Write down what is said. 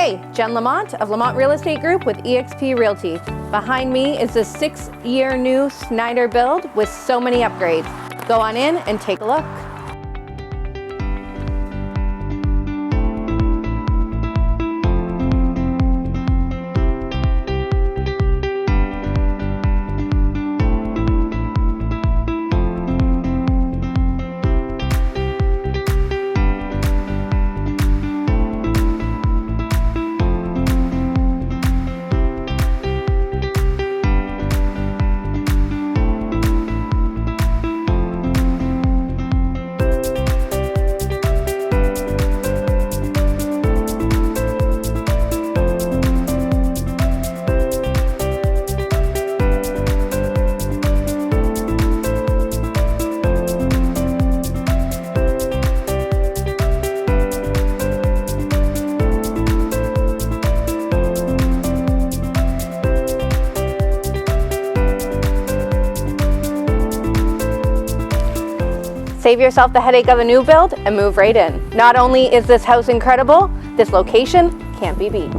Hey, Jen Lamont of Lamont Real Estate Group with eXp Realty. Behind me is the 6-year new Snyder build with so many upgrades. Go on in and take a look. Save yourself the headache of a new build and move right in. Not only is this house incredible, this location can't be beat.